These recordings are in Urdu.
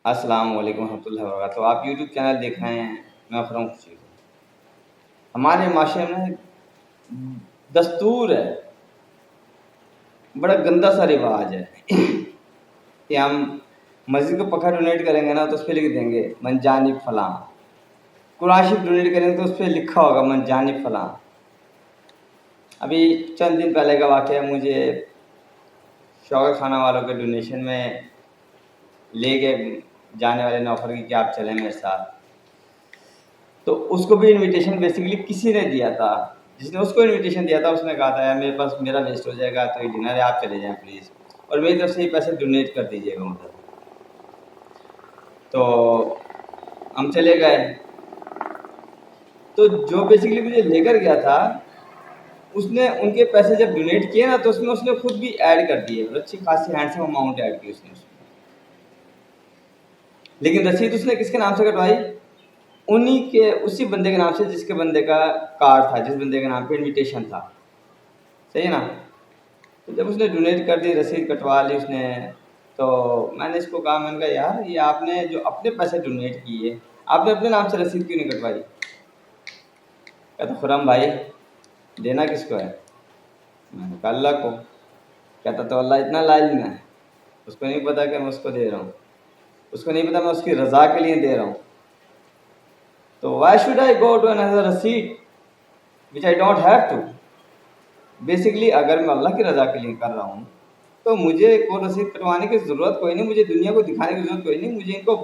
السلام علیکم ورحمۃ اللہ وبرکاتہ۔ آپ یوٹیوب چینل دیکھ رہے ہیں، میں اکرم خوشی۔ ہمارے معاشرے میں دستور ہے، بڑا گندا سا رواج ہے کہ ہم مسجد کو پکا ڈونیٹ کریں گے نا تو اس پہ لکھ دیں گے من جانب فلاں، قرآن شریف ڈونیٹ کریں گے تو اس پہ لکھا ہوگا من جانب فلاں۔ ابھی چند دن پہلے کا واقعہ ہے، مجھے شوق خانہ والوں کے ڈونیشن میں لے کے جانے والے نوفر کی کہ آپ چلیں میرے ساتھ، تو اس کو بھی انویٹیشن بیسیکلی کسی نے دیا تھا، جس نے اس کو انویٹیشن دیا تھا اس نے کہا تھا یار میرے پاس میرا ویسٹ ہو جائے گا تو یہ ڈنر ہے، آپ چلے جائیں پلیز، اور میری طرف سے یہ پیسے ڈونیٹ کر دیجیے گا مطلب۔ تو ہم چلے گئے، تو جو بیسیکلی مجھے لے کر گیا تھا اس نے ان کے پیسے جب ڈونیٹ کیے نا تو اس نے خود بھی ایڈ کر دیے، اچھی خاصی ہینڈسم اماؤنٹ ایڈ کی اس نے۔ لیکن رسید اس نے کس کے نام سے کٹوائی؟ انہی کے اسی بندے کے نام سے جس کے بندے کا کارڈ تھا، جس بندے کے نام پہ انویٹیشن تھا، صحیح ہے نا؟ تو جب اس نے ڈونیٹ کر دی، رسید کٹوا لی اس نے، تو میں نے اس کو کہا، میں نے کہا یار یہ آپ نے جو اپنے پیسے ڈونیٹ کیے آپ نے اپنے نام سے رسید کیوں نہیں کٹوائی؟ کہتا خرم بھائی دینا کس کو ہے؟ میں نے کہا اللہ کو۔ کہتا تو اللہ اتنا لائل میں ہے، اس کو نہیں پتا کہ میں اس کو دے رہا ہوں، اس کو نہیں پتا میں اس کی رضا کے لیے دے رہا ہوں، تو why should I go to another receipt which I don't have to؟ Basically اگر میں اللہ کی رضا کے لیے کر رہا ہوں تو مجھے کوئی رسید کٹوانے کی ضرورت کوئی نہیں، مجھے دنیا کو دکھانے کی ضرورت کوئی نہیں، مجھے ان کو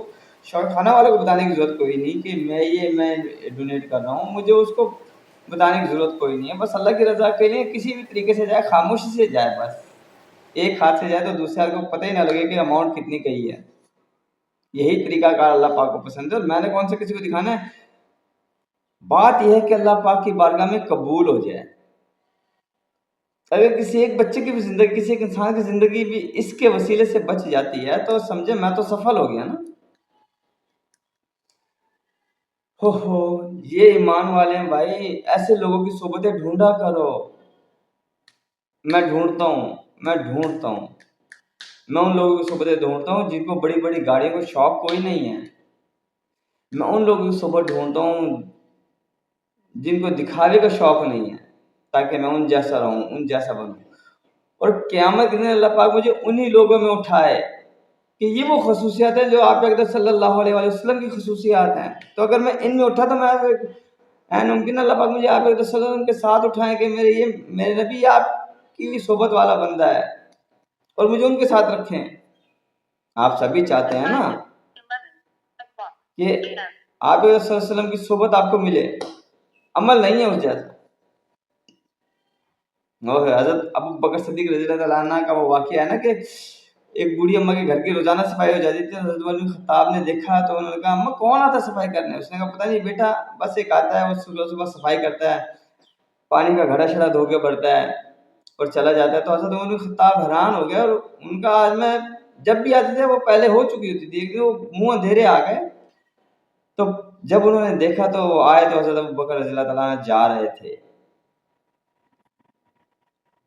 شوق خانہ والوں کو بتانے کی ضرورت کوئی نہیں کہ میں ڈونیٹ کر رہا ہوں، مجھے اس کو بتانے کی ضرورت کوئی نہیں ہے۔ بس اللہ کی رضا کے لیے کسی بھی طریقے سے جائے، خاموشی سے جائے، بس ایک ہاتھ سے جائے تو دوسرے ہاتھ کو پتہ ہی نہ لگے کہ اماؤنٹ کتنی کہی ہے۔ یہی طریقہ کار اللہ پاک کو پسند ہے، اور میں نے کون سے کسی کو دکھانا ہے؟ بات یہ ہے کہ اللہ پاک کی بارگاہ میں قبول ہو جائے۔ اگر کسی ایک بچے کی بھی زندگی، کسی ایک انسان کی زندگی بھی اس کے وسیلے سے بچ جاتی ہے تو سمجھے میں تو سفل ہو گیا نا۔ ہو یہ ایمان والے ہیں بھائی، ایسے لوگوں کی صحبتیں ڈھونڈا کرو۔ میں ڈھونڈتا ہوں میں ان لوگوں کی صحبتیں ڈھونڈتا ہوں جن کو بڑی بڑی گاڑیوں کا شوق کوئی نہیں ہے، میں ان لوگوں کی صحبت ڈھونڈتا ہوں جن کو دکھاوے کا شوق نہیں ہے، تاکہ میں ان جیسا رہوں، ان جیسا بنوں، اور قیامت کے دن اللہ پاک مجھے انہی لوگوں میں اٹھائے کہ یہ وہ خصوصیات ہیں جو آپ اقدس صلی اللہ علیہ وسلم کی خصوصیات ہیں۔ تو اگر میں ان میں اٹھا تو میں ممکن اللہ پاک مجھے آپ اقدس صلی اللہ علیہ وسلم کے ساتھ اٹھائیں کہ میرے نبی آپ کی صحبت والا بندہ ہے، اور مجھے ان کے ساتھ رکھیں۔ آپ سبھی چاہتے ہیں نا کہ آپ صلی اللہ علیہ وسلم کی صحبت آپ کو ملے، عمل نہیں ہے اس جیسا۔ حضرت ابو بکر صدیق رضی اللہ تعالیٰ عنہ کا وہ واقعہ ہے نا کہ ایک بوڑھی اماں کے گھر کی روزانہ صفائی ہو جاتی تھی، حضرت عمر بن خطاب نے دیکھا تو انہوں نے کہا اماں کون آتا ہے صفائی کرنے؟ اس نے کہا پتہ نہیں بیٹا، بس ایک آتا ہے وہ صبح صبح صفائی کرتا ہے، پانی کا گھڑا شڑا دھو کے بھرتا ہے اور چلا جاتا ہے۔ تو حضرت عمر بن خطاب حیران ہو گیا، اور ان کا آج میں جب بھی آتے تھے وہ پہلے ہو چکی ہوتی تھی کہ وہ منہ اندھیرے آ گئے۔ تو جب انہوں نے دیکھا تو وہ آئے تو حضرت ابو بکر رضی اللہ تعالیٰ عنہ جا رہے تھے،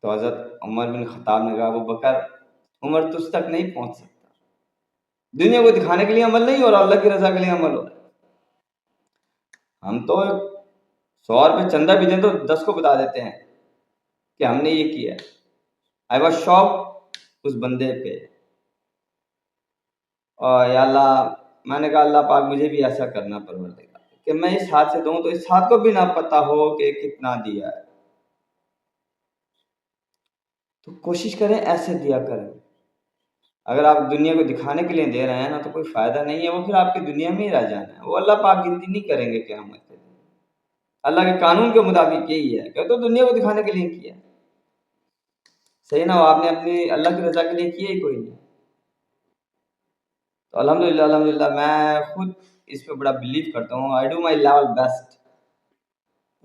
تو حضرت عمر بن خطاب نے کہا ابو بکر عمر تجھ تک نہیں پہنچ سکتا، دنیا کو دکھانے کے لیے عمل نہیں ہو رہا، اللہ کی رضا کے لیے عمل ہو رہا ہے۔ ہم تو 100 روپے چندہ بھی دیں تو 10 کو بتا دیتے ہیں کہ ہم نے یہ کیا۔ آئی واز شاک اس بندے پہ، اور یا اللہ میں نے کہا اللہ پاک مجھے بھی ایسا کرنا پروردگار کہ میں اس ہاتھ سے دوں تو اس ہاتھ کو بھی نہ پتہ ہو کہ کتنا دیا ہے۔ تو کوشش کریں ایسے دیا کریں۔ اگر آپ دنیا کو دکھانے کے لیے دے رہے ہیں نا تو کوئی فائدہ نہیں ہے، وہ پھر آپ کی دنیا میں ہی رہ جانا ہے، وہ اللہ پاک گنتی نہیں کریں گے قیامت کے دن۔ اللہ کے قانون کے مطابق یہی ہے کہ تو دنیا کو دکھانے کے لیے کیا، صحیح نہ ہو آپ نے اپنی اللہ کی رضا کے لیے کیا ہی کوئی نہیں۔ تو الحمدللہ میں خود اس پہ بڑا بلیو کرتا ہوں، I do my level best,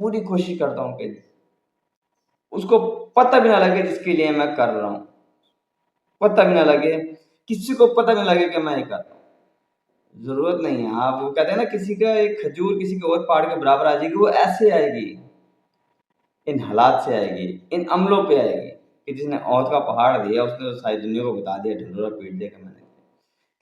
پوری کوشش کرتا ہوں کہ اس کو پتہ بھی نہ لگے جس کے لیے میں کر رہا ہوں، پتہ بھی نہ لگے، کسی کو پتہ بھی نہ لگے کہ میں یہ کر رہا ہوں، ضرورت نہیں ہے۔ آپ وہ کہتے ہیں نا کسی کا ایک کھجور کسی کے اور پہاڑ کے برابر آ جائے گی، وہ ایسے آئے گی، ان حالات سے آئے گی، ان عملوں پہ آئے گی کہ جس نے عہد کا پہاڑ دیا اس نے تو ساری دنیا کو بتا دیا، ڈھنڈورا پیٹ دیا کہ میں نے۔